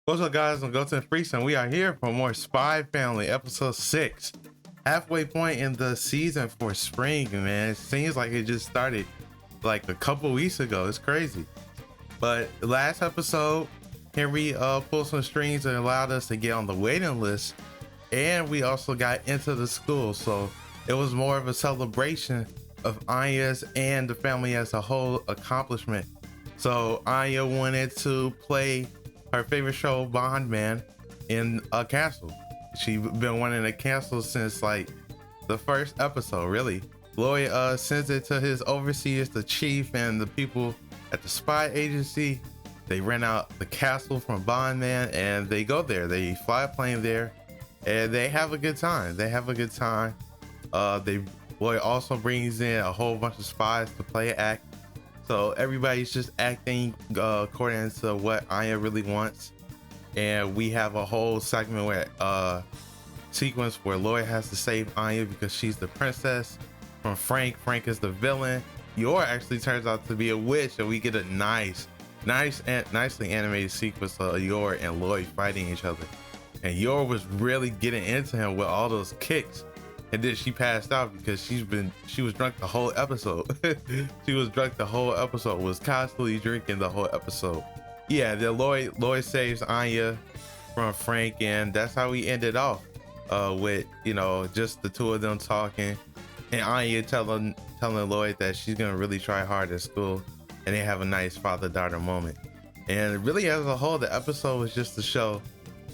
What's up, guys? I'm GotenFreecss, and we are here for more Spy Family episode 6. Halfway point in the season for spring, man. It seems like it just started like a couple weeks ago. It's crazy. But last episode, Henry pulled some strings and allowed us to get on the waiting list, and we also got into the school. So it was more of a celebration of Anya's and the family as a whole accomplishment. So Anya wanted to play her favorite show, Bondman, in a castle. She's been wanting a castle since like the first episode, really. Loid sends it to his overseers, the chief, and the people at the spy agency. They rent out the castle from Bondman and they go there. They fly a plane there and they have a good time. Loid also brings in a whole bunch of spies to play an act. So everybody's just acting according to what Anya really wants. And we have a whole segment where sequence where Loid has to save Anya because she's the princess from Frank. Frank is the villain. Yor actually turns out to be a witch, and we get a nicely animated sequence of Yor and Loid fighting each other. And Yor was really getting into him with all those kicks. And then she passed out because she was drunk the whole episode. She was drunk the whole episode, was constantly drinking the whole episode. Yeah, then Loid saves Anya from Frank, and that's how we ended off with, you know, just the two of them talking, and Anya telling Loid that she's gonna really try hard at school, and they have a nice father-daughter moment. And really, as a whole, the episode was just to show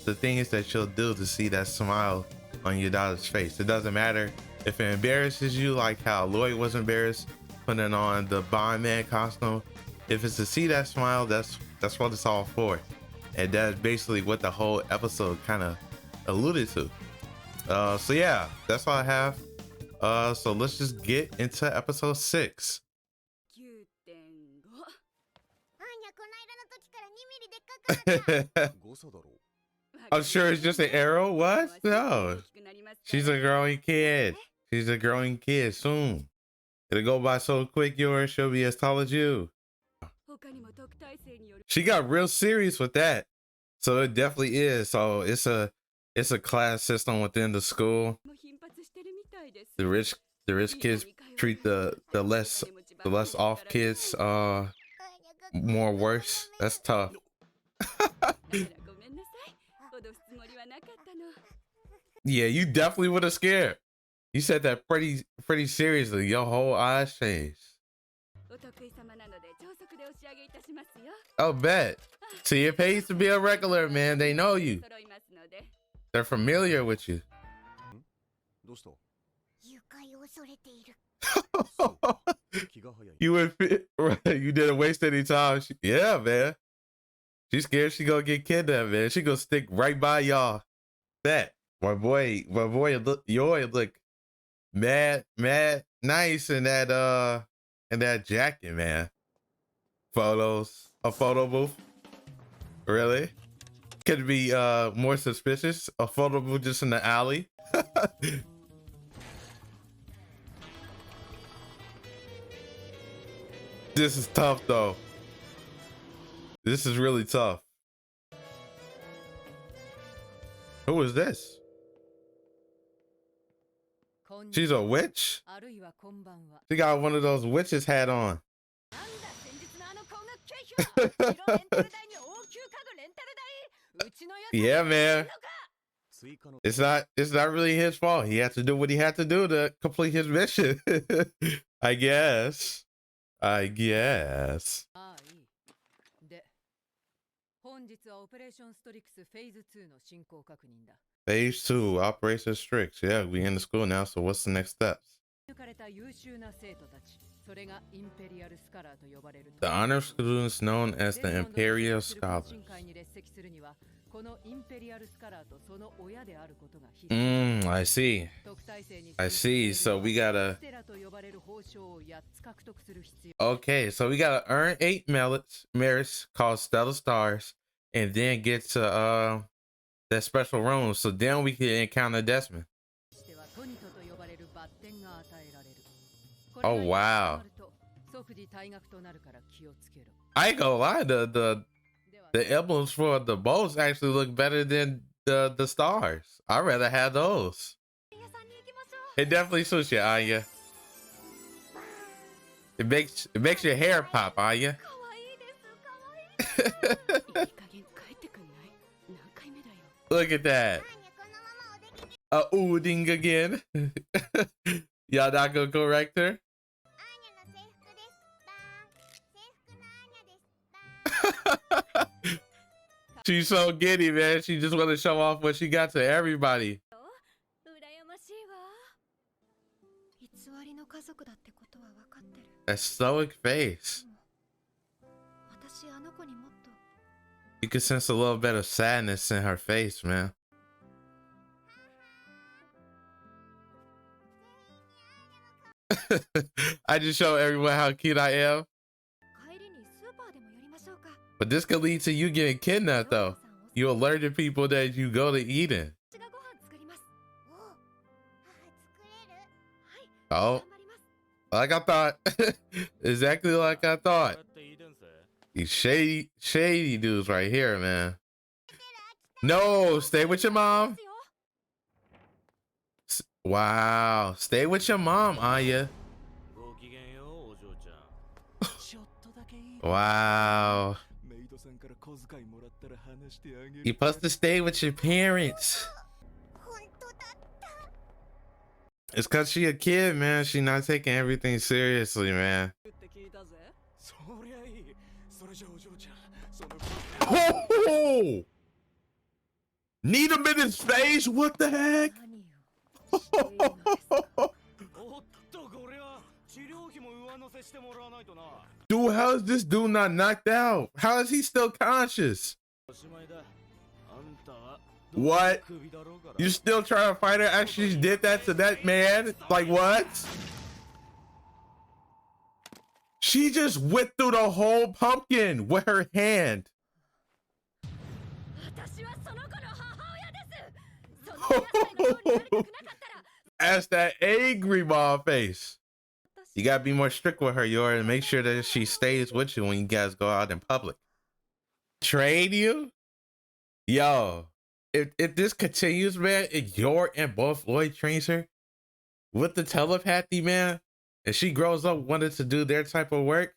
the things that you'll do to see that smile on your daughter's face. It doesn't matter if it embarrasses you, like how Loid was embarrassed putting on the Bondman costume. If it's to see that smile, that's what it's all for. And that's basically what the whole episode kind of alluded to. So yeah, that's all I have. So let's just get into episode 6. I'm sure it's just an arrow. What? No. She's a growing kid. She's a growing kid soon. It'll go by so quick, Yor, she'll be as tall as you. She got real serious with that. So it definitely is. So it's a class system within the school. The rich kids treat the less off kids more worse. That's tough. Yeah, you definitely would have scared. You said that pretty seriously. Your whole eyes changed. Oh, bet. See, it pays to be a regular, man. They know you. They're familiar with you. You didn't waste any time. Yeah, man. She's scared she gonna get kidnapped, man. She gonna stick right by y'all. Bet. My boy Yor look mad nice in that jacket, man. Photos, a photo booth. Really? Could it be more suspicious? A photo booth just in the alley? This is tough though. This is really tough. Who is this? She's a witch? She got one of those witches hat on. Yeah, man. It's not really his fault. He had to do what he had to do to complete his mission. I guess. Phase 2, Operation Strix. Yeah, we in the school now, so what's the next steps? The honor students known as the Imperial Scholars. I see. So we gotta... Okay, so we gotta earn 8 merits called Stellar Stars, and then get to that special room, so then we can encounter Desmond. Oh wow. I ain't gonna lie, The emblems for the boats actually look better than the stars. I'd rather have those. It definitely suits you, Anya. It makes your hair pop, Anya. Look at that. Ooding again. Y'all not gonna correct her? She's so giddy, man. She just want to show off what she got to everybody. That stoic face. You can sense a little bit of sadness in her face, man. I just show everyone how cute I am. But this could lead to you getting kidnapped, though. You alert the people that you go to eating. Oh, like I thought. Exactly like I thought. These shady dudes right here, man. No, stay with your mom. Wow, stay with your mom, Anya. Wow. You supposed to stay with your parents. It's cause she a kid, man. She not taking everything seriously, man. Oh! Need him in his face? What the heck? Dude, how is this dude not knocked out? How is he still conscious? What? You still trying to fight her after she did that to that man? Like what? She just whipped through the whole pumpkin with her hand. As that angry ball face. You gotta be more strict with her, Yor, and make sure that she stays with you when you guys go out in public. Trade you? Yo, if this continues, man, if Yor and both Loid trains her with the telepathy, man, and she grows up wanting to do their type of work,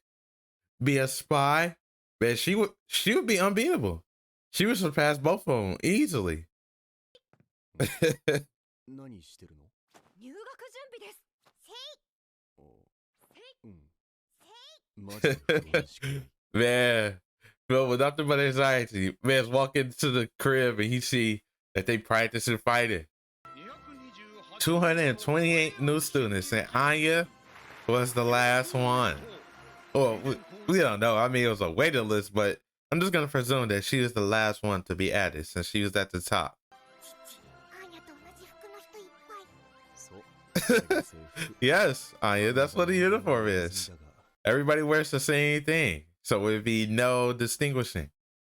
be a spy, man, she would be unbeatable. She would surpass both of them easily. Man, filled with nothing but anxiety. Man's walking to the crib and he see that they practicing fighting. 228 new students, and Anya was the last one. Well, we don't know. I mean, it was a waiting list, but I'm just gonna presume that she was the last one to be added since she was at the top. Yes, Anya, that's what the uniform is. Everybody wears the same thing, so it would be no distinguishing,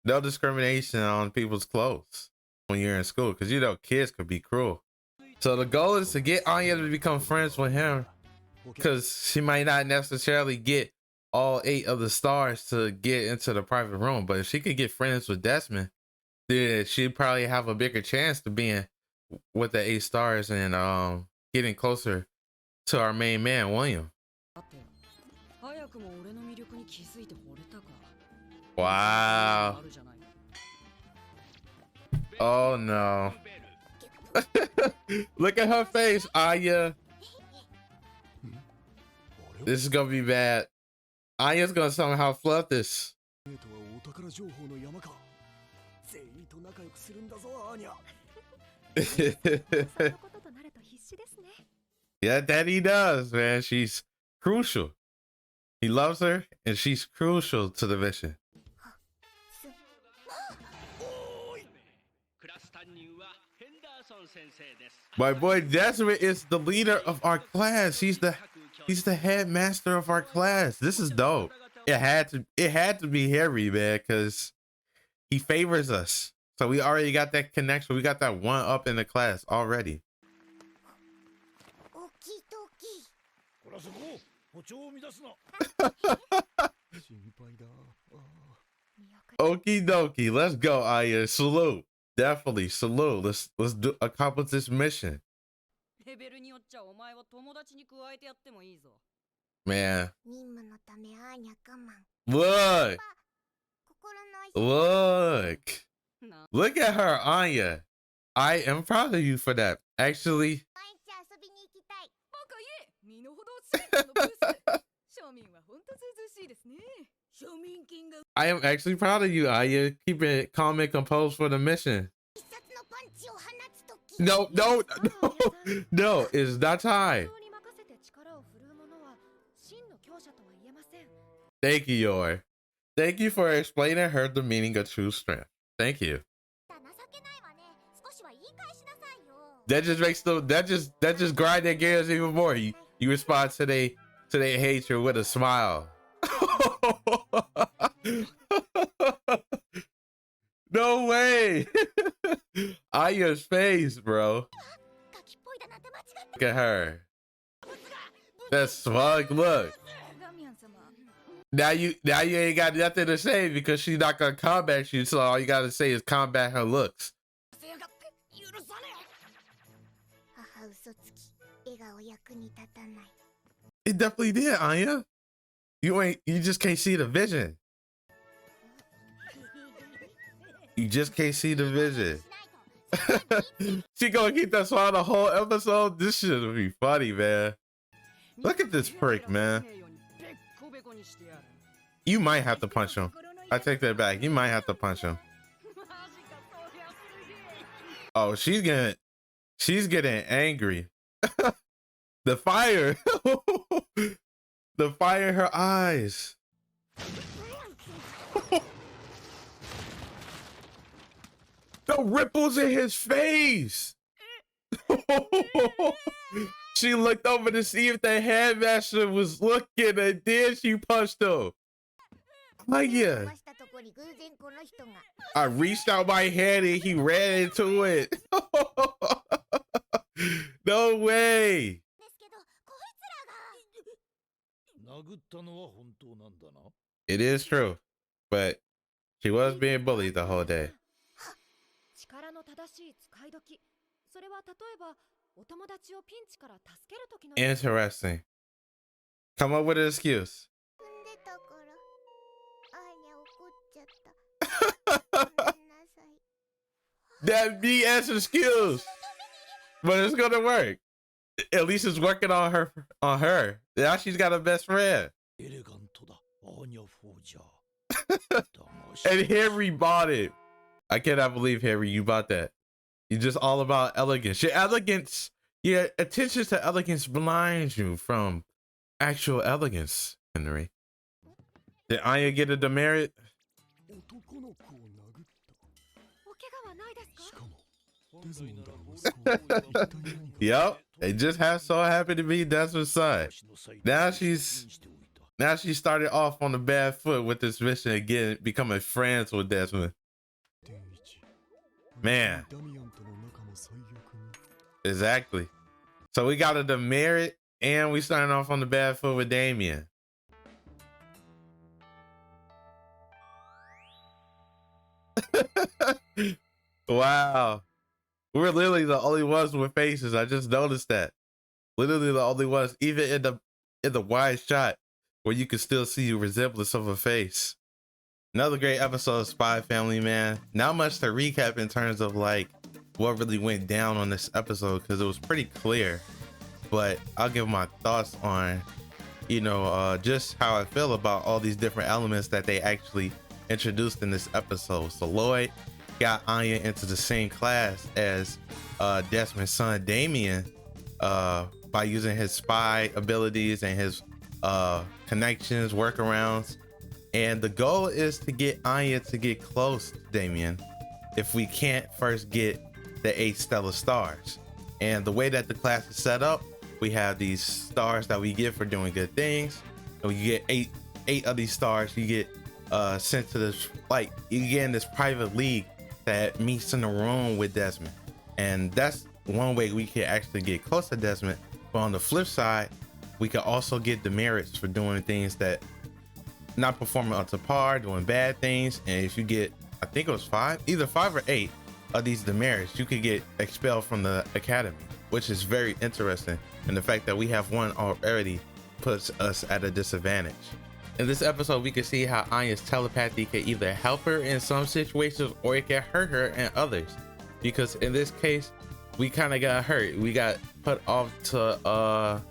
no discrimination on people's clothes when you're in school, because you know kids could be cruel. So the goal is to get Anya to become friends with him, because she might not necessarily get all 8 of the stars to get into the private room, but if she could get friends with Desmond, then she'd probably have a bigger chance to being with the 8 stars and getting closer to our main man, William. Wow. Oh no. Look at her face, Anya. This is gonna be bad. Anya's gonna somehow flood this. Yeah, that he does, man. She's crucial. He loves her, and she's crucial to the mission. My boy Desmond is the leader of our class. He's the headmaster of our class. This is dope. It had to be Harry, man, because he favors us. So we already got that connection. We got that one up in the class already. Okie dokie, let's go, Aya. Salute. Definitely salute. Let's do accomplish this mission. Man. Look. Look at her, Anya. I am proud of you for that. Actually. I am actually proud of you, Aya. Keep it calm and composed for the mission. No, it's not time. Thank you, Yor. Thank you for explaining her the meaning of true strength. Thank you. That just makes that just grind their gears even more. You respond to their hatred with a smile. No way. Aya's face, bro. Look at her. That smug look. Now you ain't got nothing to say because she's not gonna combat you, so all you gotta say is combat her looks. It definitely did, Anya. You just can't see the vision. You just can't see the vision. She gonna keep that smile the whole episode? This should be funny, man. Look at this prick, man. You might have to punch him. I take that back. You might have to punch him. Oh, she's getting angry. The fire. The fire in her eyes. The ripples in his face. She looked over to see if the headmaster was looking, and then she punched him. Oh yeah. I reached out my hand and he ran into it. No way. It is true, but she was being bullied the whole day. Interesting. Come up with an excuse. That BS excuse, but it's gonna work. At least it's working on her. Now she's got a best friend. And Harry bought it. I cannot believe, Harry, you bought that. You're just all about elegance. Your attention to elegance blinds you from actual elegance, Henry. Did Anya get a demerit? Yep, it just so happened to be Desmond's son. Now she started off on the bad foot with this mission again, becoming friends with Desmond. Man. Exactly. So we got a demerit and we started off on the bad foot with Damien. Wow. We're literally the only ones with faces. I just noticed that. Literally the only ones, even in the wide shot where you can still see a resemblance of a face. Another great episode of Spy Family, man. Not much to recap in terms of like what really went down on this episode because it was pretty clear. But I'll give my thoughts on, just how I feel about all these different elements that they actually introduced in this episode. So Loid got Anya into the same class as Desmond's son Damien by using his spy abilities and his connections, workarounds. And the goal is to get Anya to get close to Damien if we can't first get the 8 stellar stars. And the way that the class is set up, we have these stars that we get for doing good things. And you get eight of these stars, you get sent to this, like, you get in this private league that meets in the room with Desmond. And that's one way we can actually get close to Desmond. But on the flip side, we can also get demerits for doing things that not performing up to par, doing bad things. And if you get, I think it was either 5 or 8 of these demerits, you could get expelled from the academy, which is very interesting. And the fact that we have one already puts us at a disadvantage. In this episode, we can see how Anya's telepathy can either help her in some situations or it can hurt her in others. Because in this case, we kind of got hurt. We got put off to,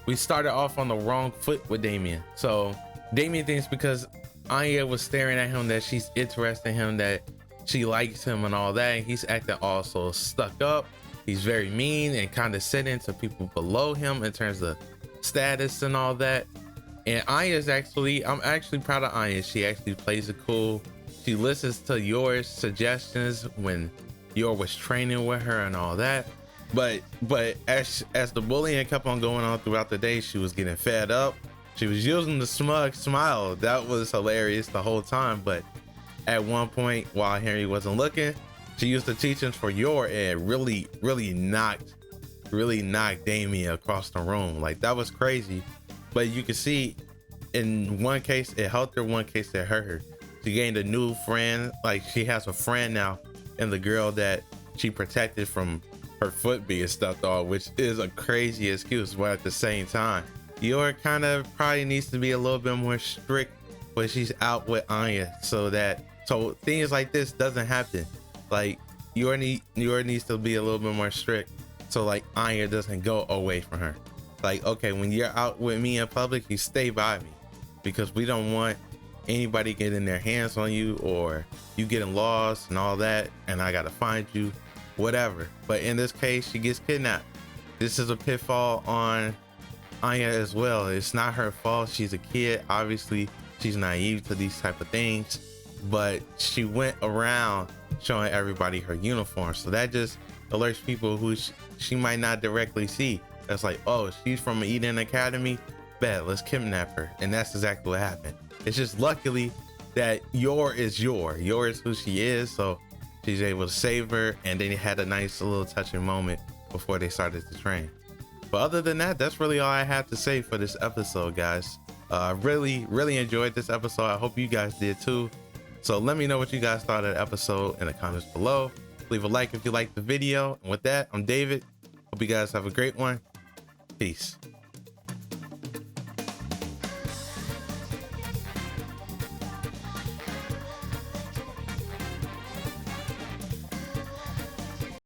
we started off on the wrong foot with Damien. So Damien thinks because Anya was staring at him that she's interested in him, that she likes him and all that. And he's acting also stuck up. He's very mean and condescending to people below him in terms of status and all that. And Anya's I'm actually proud of Anya. She actually plays it cool. She listens to Yor's suggestions when Yor was training with her and all that. But as the bullying kept on going on throughout the day, she was getting fed up. She was using the smug smile. That was hilarious the whole time. But at one point, while Henry wasn't looking, she used the teachings for Yor and really knocked Damien across the room. Like, that was crazy. But you can see in one case it helped her, one case it hurt her. She gained a new friend. Like, she has a friend now in the girl that she protected from her foot being stuffed off, which is a crazy excuse. But at the same time, Yor kind of probably needs to be a little bit more strict when she's out with Anya, so things like this doesn't happen. Like, Yor needs to be a little bit more strict, so like Anya doesn't go away from her. Like, okay, when you're out with me in public, you stay by me, because we don't want anybody getting their hands on you or you getting lost and all that, and I gotta find you, whatever. But in this case, she gets kidnapped. This is a pitfall on Anya as well. It's not her fault. She's a kid. Obviously, she's naive to these type of things, but she went around showing everybody her uniform. So that just alerts people who she might not directly see. That's like, oh, she's from Eden Academy, bet, let's kidnap her. And that's exactly what happened. It's just luckily that Yor is who she is, so she's able to save her, and then they had a nice little touching moment before they started to train. But other than that, that's really all I have to say for this episode, guys. I really enjoyed this episode. I hope you guys did too. So let me know what you guys thought of the episode in the comments below. Leave a like if you liked the video. And with that, I'm David. Hope you guys have a great one. Peace.